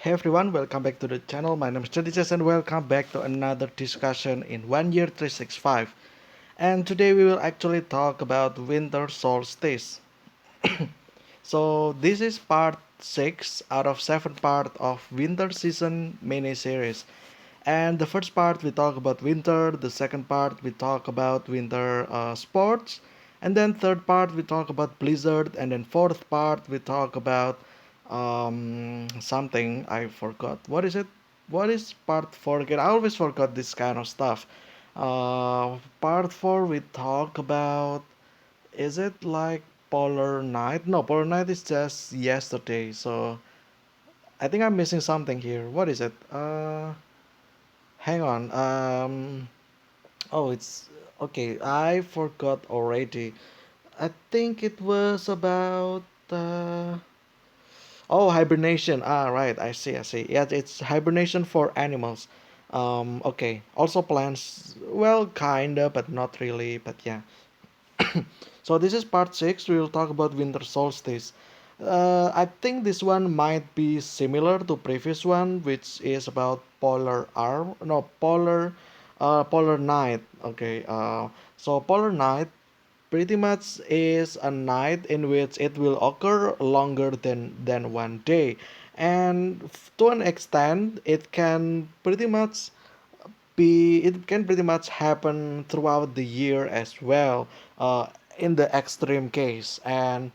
Hey everyone, welcome back to the channel. My name is Solstice and welcome back to another discussion in 1 year 365. And today we will actually talk about winter solstice. So this is part 6 out of 7 part of winter season mini series. And the first part we talk about winter, the second part we talk about winter sports, and then third part we talk about blizzard, and then fourth part we talk about something I forgot. What is it? What is part 4 again? I always forgot this kind of stuff. Part 4 we talk about, is it like polar night? No, polar night is just yesterday. So I think I'm missing something here. What is it? Hang on. Oh, it's okay. I forgot already. I think it was about. Oh, hibernation. Ah, right. I see. I see. Yeah, it's hibernation for animals. Okay. Also plants. Well, kinda, but not really. But yeah. So this is part 6. We will talk about winter solstice. I think this one might be similar to previous one, which is about polar arm. No, polar night. Okay. So polar night pretty much is a night in which it will occur longer than 1 day, and to an extent, it can pretty much happen throughout the year as well, uh, in the extreme case. And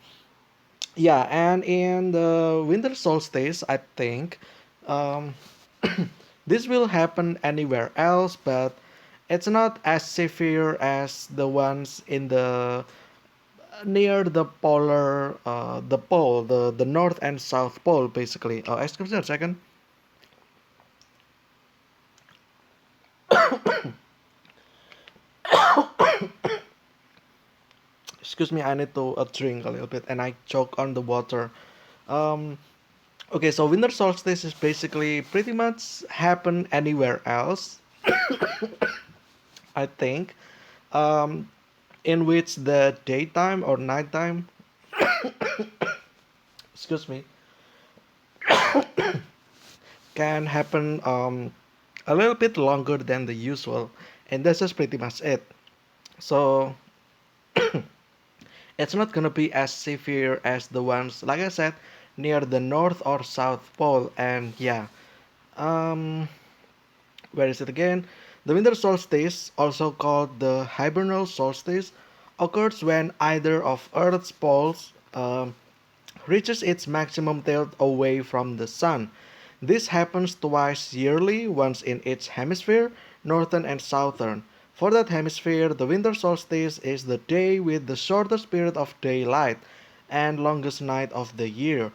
yeah, and in the winter solstice, I think um, this will happen anywhere else, but it's not as severe as the ones in the near the the pole, the north and south pole, basically. Excuse me a second. Excuse me, I need to drink a little bit, and I choke on the water. Um, okay, so winter solstice is basically pretty much happen anywhere else, I think, um, in which the daytime or nighttime, excuse me, can happen a little bit longer than the usual, and that's just pretty much it. So it's not gonna be as severe as the ones, like I said, near the north or south pole. And yeah, um, where is it again? The winter solstice, also called the hibernal solstice, occurs when either of Earth's poles reaches its maximum tilt away from the sun. This happens twice yearly, once in each hemisphere, northern and southern. For that hemisphere, the winter solstice is the day with the shortest period of daylight and longest night of the year,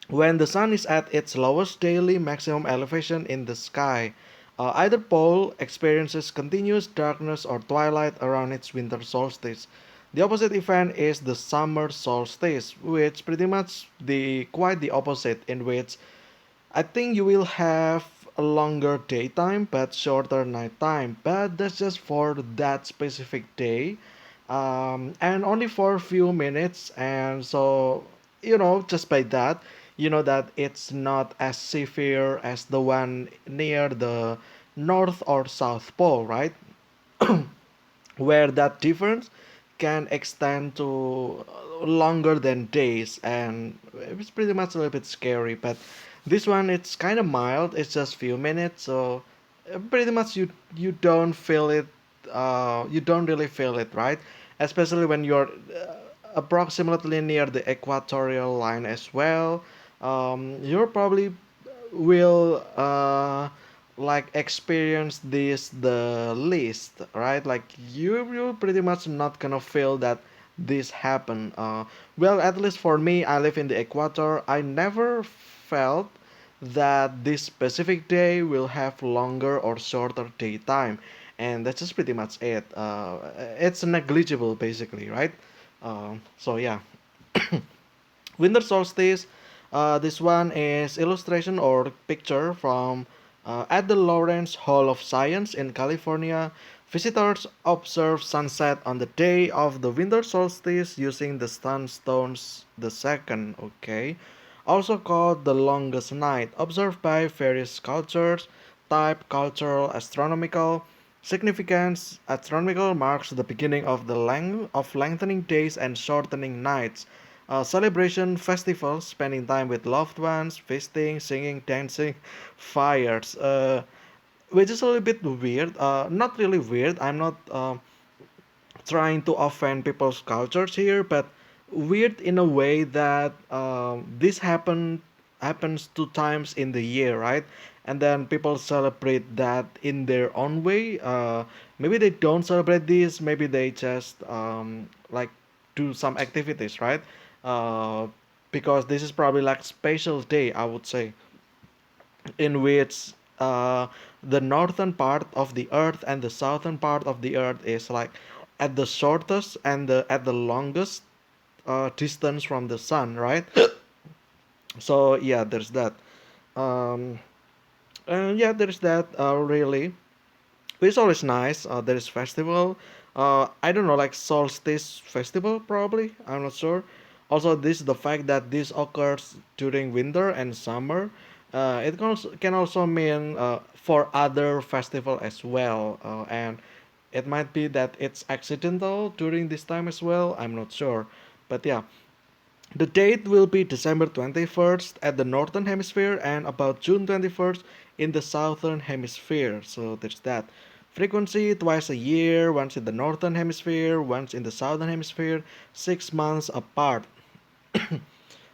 when the sun is at its lowest daily maximum elevation in the sky. Either pole experiences continuous darkness or twilight around its winter solstice. The opposite event is the summer solstice, which pretty much the quite the opposite, in which I think you will have a longer daytime but shorter nighttime. But that's just for that specific day, and only for a few minutes. And so, just by that, you know that it's not as severe as the one near the North or South Pole, right? Where that difference can extend to longer than days, and it's pretty much a little bit scary. But this one, it's kind of mild. It's just few minutes, so pretty much you don't feel it. You don't really feel it, right? Especially when you're approximately near the equatorial line as well. You're probably will like experience this the least, right? Like you're pretty much not gonna feel that this happen. Well, at least for me, I live in the equator. I never felt that this specific day will have longer or shorter daytime, and that's just pretty much it. It's negligible, basically, right? So yeah. Winter solstice. This one is illustration or picture from at the Lawrence Hall of Science in California. Visitors observe sunset on the day of the winter solstice using the sunstones the second. Okay. also called the longest night, observed by various cultures. Type cultural astronomical significance. Astronomical marks the beginning of the length of lengthening days and shortening nights. Celebration festivals, spending time with loved ones, feasting, singing, dancing, fires. Which is a little bit weird. Not really weird. I'm not trying to offend people's cultures here, but weird in a way that this happens 2 times in the year, right? And then people celebrate that in their own way. Maybe they don't celebrate this. Maybe they just like do some activities, right? Uh, because this is probably like special day, I would say, in which the northern part of the earth and the southern part of the earth is like at the shortest and at the longest distance from the sun, right? So yeah, there's that. um and yeah, there's that, really. It's always nice. There is festival. I don't know, like Solstice festival, probably. I'm not sure. Also, this the fact that this occurs during winter and summer. It can also mean for other festival as well, and it might be that it's accidental during this time as well. I'm not sure, but yeah, the date will be December 21st at the northern hemisphere and about June 21st in the southern hemisphere. So there's that. Frequency twice a year, once in the northern hemisphere, once in the southern hemisphere, 6 months apart.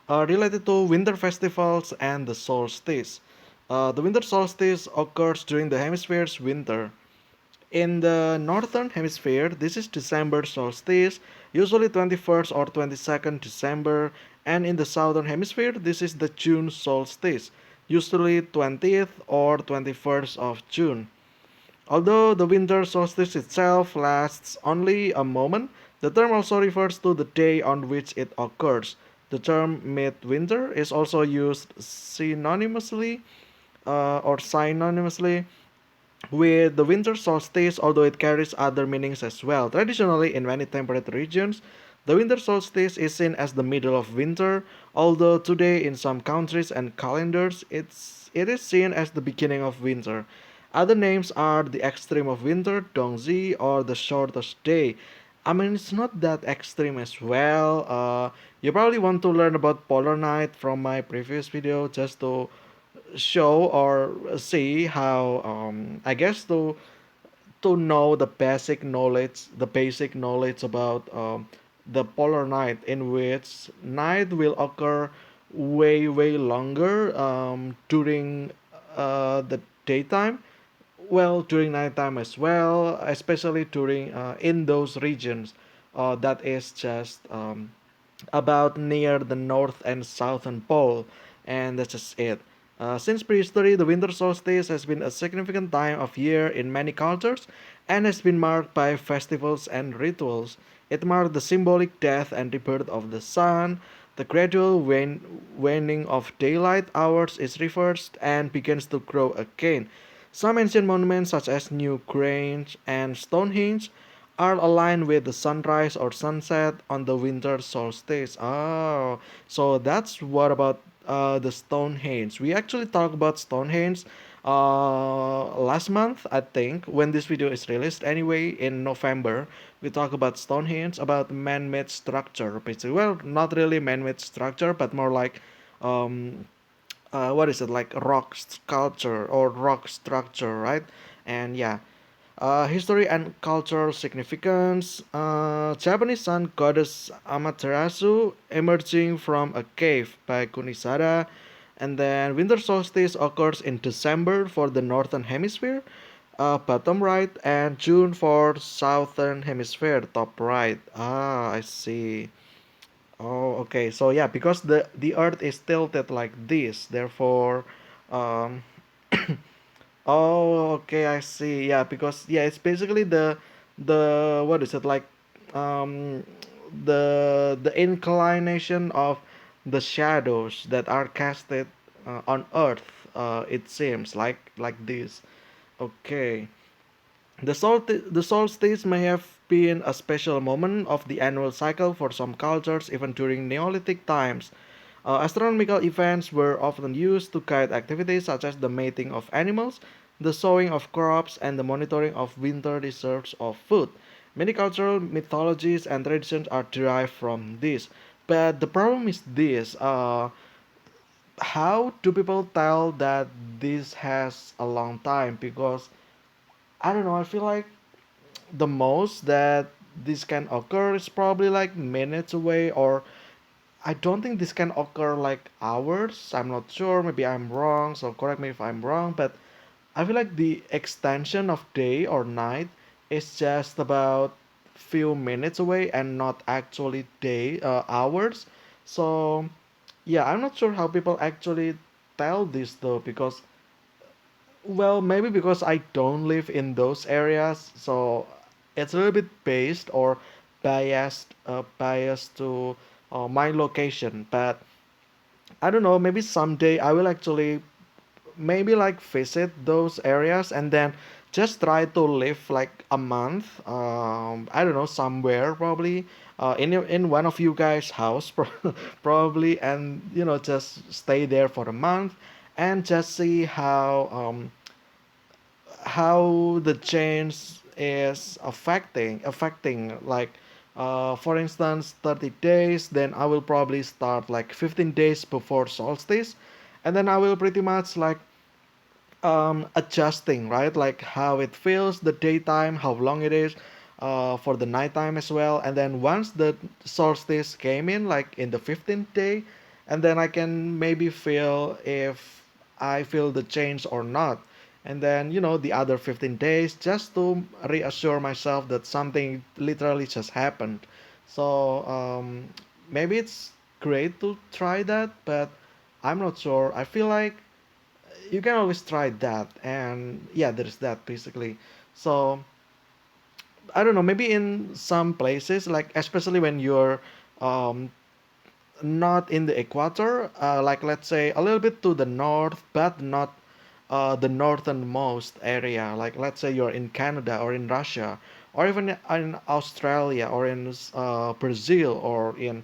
Related to winter festivals and the solstice. The winter solstice occurs during the hemisphere's winter. In the northern hemisphere, this is December solstice, usually 21st or 22nd December, and in the southern hemisphere, this is the June solstice, usually 20th or 21st of June. Although the winter solstice itself lasts only a moment, the term also refers to the day on which it occurs. The term midwinter is also used synonymously with the winter solstice, although it carries other meanings as well. Traditionally, in many temperate regions, the winter solstice is seen as the middle of winter, although today in some countries and calendars it is seen as the beginning of winter. Other names are the extreme of winter, Dongzi, or the shortest day. I mean, it's not that extreme as well. You probably want to learn about polar night from my previous video just to show or see how, I guess, to know the basic knowledge about the polar night, in which night will occur way longer during the daytime, well, during nighttime as well, especially during in those regions that is just about near the north and southern pole, and that's just it. Since prehistory, the winter solstice has been a significant time of year in many cultures and has been marked by festivals and rituals. It marked the symbolic death and rebirth of the sun. The gradual waning of daylight hours is reversed and begins to grow again. Some ancient monuments, such as New Grange and Stonehenge, are aligned with the sunrise or sunset on the winter solstice. Oh, so that's what about the Stonehenge. We actually talked about Stonehenge last month, I think, when this video is released. Anyway, in November, we talk about Stonehenge, about man-made structure, basically. Well, not really man-made structure, but more like um, what is it, like rock sculpture or rock structure, right? And yeah, history and cultural significance. Japanese sun goddess Amaterasu emerging from a cave by Kunisada. And then winter solstice occurs in December for the northern hemisphere, bottom right, and June for southern hemisphere, top right. Ah, I see. Oh, okay. So yeah, because the Earth is tilted like this, therefore, um, oh, okay, I see. Yeah, because yeah, it's basically the what is it like, um, the inclination of the shadows that are casted on Earth. It seems like this. Okay. The solstice may have been a special moment of the annual cycle for some cultures, even during Neolithic times. Astronomical events were often used to guide activities such as the mating of animals, the sowing of crops, and the monitoring of winter reserves of food. Many cultural mythologies and traditions are derived from this. But the problem is this: how do people tell that this has a long time? Because I don't know. I feel like the most that this can occur is probably like minutes away, or I don't think this can occur like hours. I'm not sure. Maybe I'm wrong, so correct me if I'm wrong. But I feel like the extension of day or night is just about few minutes away and not actually hours. So yeah, I'm not sure how people actually tell this though, because well, maybe because I don't live in those areas, so it's a little bit based or biased to my location. But I don't know, maybe someday I will actually maybe like visit those areas and then just try to live like a month. I don't know, somewhere probably in one of you guys' house probably, and just stay there for a month and just see how the change is affecting like for instance 30 days, then I will probably start like 15 days before solstice, and then I will pretty much like adjusting, right? Like how it feels, the daytime, how long it is, for the nighttime as well. And then once the solstice came in, like in the 15th day, and then I can maybe feel if I feel the change or not. And then, the other 15 days just to reassure myself that something literally just happened. So maybe it's great to try that, but I'm not sure. I feel like you can always try that, and yeah, there's that basically. So I don't know, maybe in some places, like especially when you're um, not in the equator, like let's say a little bit to the north, but not the northernmost area. Like let's say you're in Canada or in Russia, or even in Australia or in Brazil or in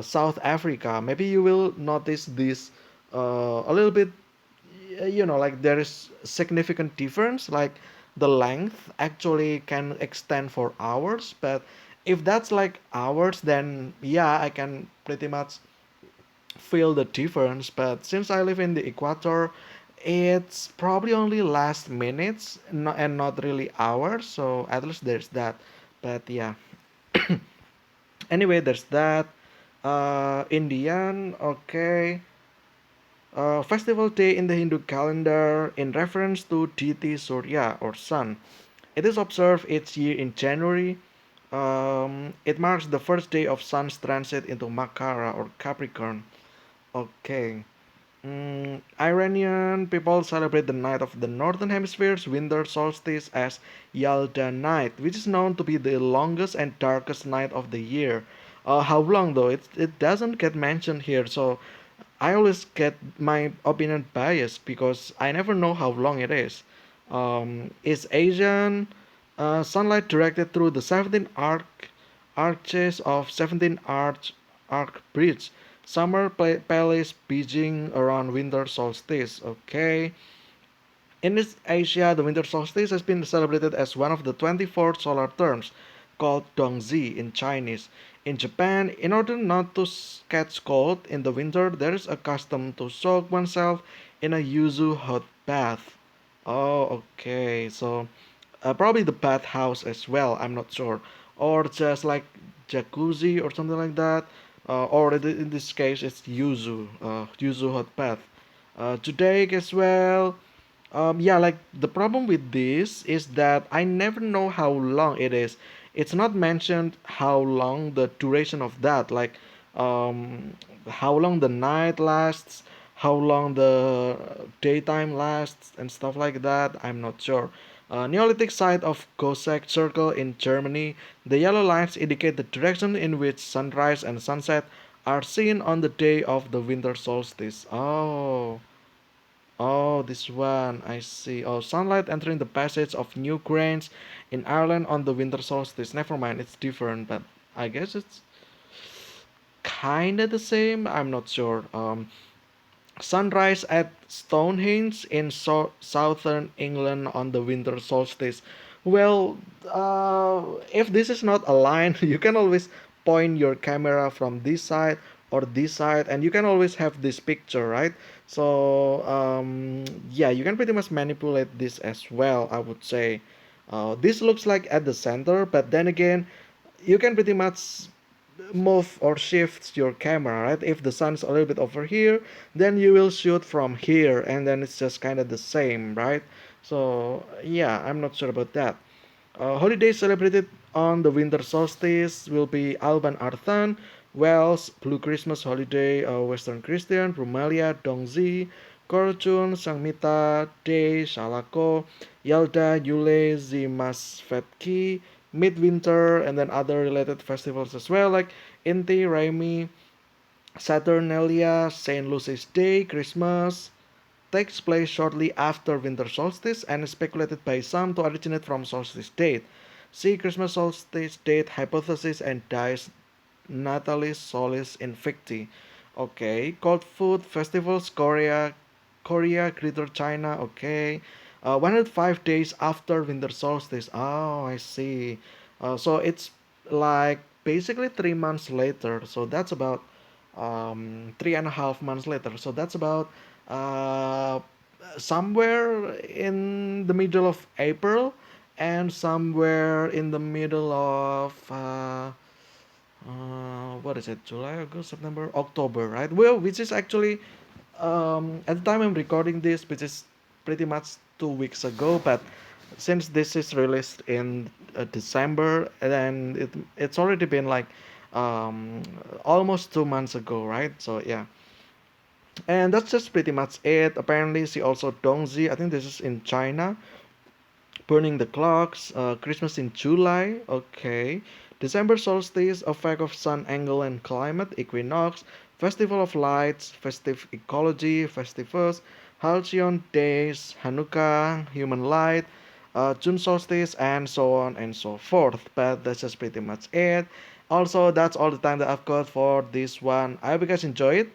South Africa. Maybe you will notice this a little bit. Like there is significant difference. Like the length actually can extend for hours, but if that's like hours, then yeah, I can pretty much feel the difference. But since I live in the equator, it's probably only last minutes, and not really hours, so at least there's that. But yeah, anyway, there's that. Indian, okay. Festival day in the Hindu calendar in reference to deity Surya or sun. It is observed each year in January. It marks the first day of sun's transit into Makara or Capricorn. Okay. Iranian people celebrate the night of the northern hemisphere's winter solstice as Yalda night, which is known to be the longest and darkest night of the year. How long though? It doesn't get mentioned here, so I always get my opinion biased because I never know how long it is. Is Asian sunlight directed through the 17 arches of 17 arc bridge? Summer palace Beijing around winter solstice. Okay. In East Asia, the winter solstice has been celebrated as one of the 24 solar terms, called Dongzi in Chinese. In Japan, in order not to catch cold in the winter, there is a custom to soak oneself in a yuzu hot bath. Oh, okay. So probably the bathhouse as well. I'm not sure, or just like jacuzzi or something like that. Or in this case, it's yuzu hot bath. Today as well. Yeah, like the problem with this is that I never know how long it is. It's not mentioned how long the duration of that, like how long the night lasts, how long the daytime lasts, and stuff like that. I'm not sure. Neolithic site of Goseck Circle in Germany. The yellow lines indicate the direction in which sunrise and sunset are seen on the day of the winter solstice. Oh, this one, I see. Oh, sunlight entering the passage of new grains in Ireland on the winter solstice. Never mind, it's different, but I guess it's kinda the same. I'm not sure. Sunrise at Stonehenge in southern England on the winter solstice. Well, if this is not aligned, you can always point your camera from this side or this side, and you can always have this picture, right? So, yeah, you can pretty much manipulate this as well, I would say. This looks like at the center, but then again, you can pretty much move or shift your camera, right? If the sun's a little bit over here, then you will shoot from here, and then it's just kind of the same, right? So yeah, I'm not sure about that. Holidays celebrated on the winter solstice will be Alban Arthan, Welsh, Blue Christmas Holiday, Western Christian, Brumalia, Dongzi, Korchun, Sangmita, Day, Shalako, Yalda, Yule, Zimasvetki, Midwinter, and then other related festivals as well, like Inti, Raimi, Saturnalia, St. Lucy's Day, Christmas, takes place shortly after winter solstice and is speculated by some to originate from solstice date. See Christmas solstice date hypothesis and dies Natalis Solis Invicti. Okay, cold food festivals, Korea, Greater China. Okay, 105 days after winter solstice. Oh, I see. So it's like basically 3 months later. So that's about 3.5 months later. So that's about uh, somewhere in the middle of April and somewhere in the middle of what is it? July, August, September, October, right? Well, which is actually at the time I'm recording this, which is pretty much 2 weeks ago. But since this is released in December, then it's already been like um, almost 2 months ago, right? So yeah, and that's just pretty much it. Apparently, she also Dongzi. I think this is in China. Burning the clocks, Christmas in July, okay. December solstice, effect of sun angle and climate, equinox, festival of lights, festive ecology, festivus, halcyon days, Hanukkah, human light, June solstice, and so on and so forth. But that's just pretty much it. Also, that's all the time that I've got for this one. I hope you guys enjoy it.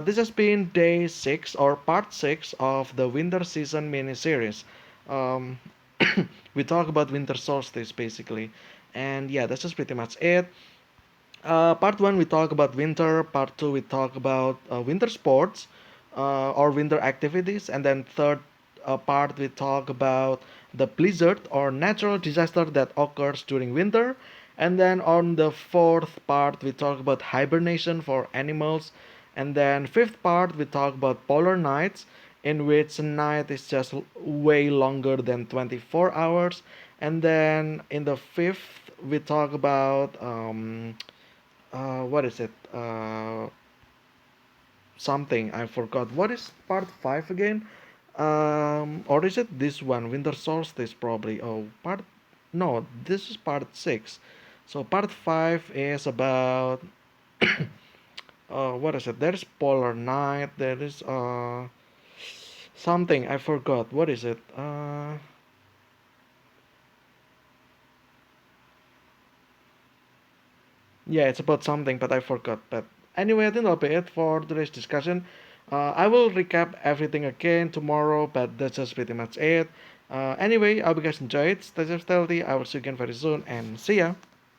This has been day 6 or part 6 of the winter season mini series. Um, we talk about winter solstice basically, and yeah, that's just pretty much it. Part one we talk about winter. Part two we talk about winter sports or winter activities, and then third part we talk about the blizzard or natural disaster that occurs during winter. And then on the fourth part we talk about hibernation for animals, and then fifth part we talk about polar nights, in which a night is just way longer than 24 hours. And then in the fifth we talk about what is it? Something I forgot. What is part five again? Or is it this one? Winter solstice probably. Oh, part. No, this is part six. So part five is about what is it? There's polar night. There is something I forgot. What is it? Yeah, it's about something, but I forgot. But anyway, I think that'll be it for today's discussion. I will recap everything again tomorrow, but that's just pretty much it. Anyway, I hope you guys enjoyed. Stay safe, healthy. I will see you again very soon, and see ya.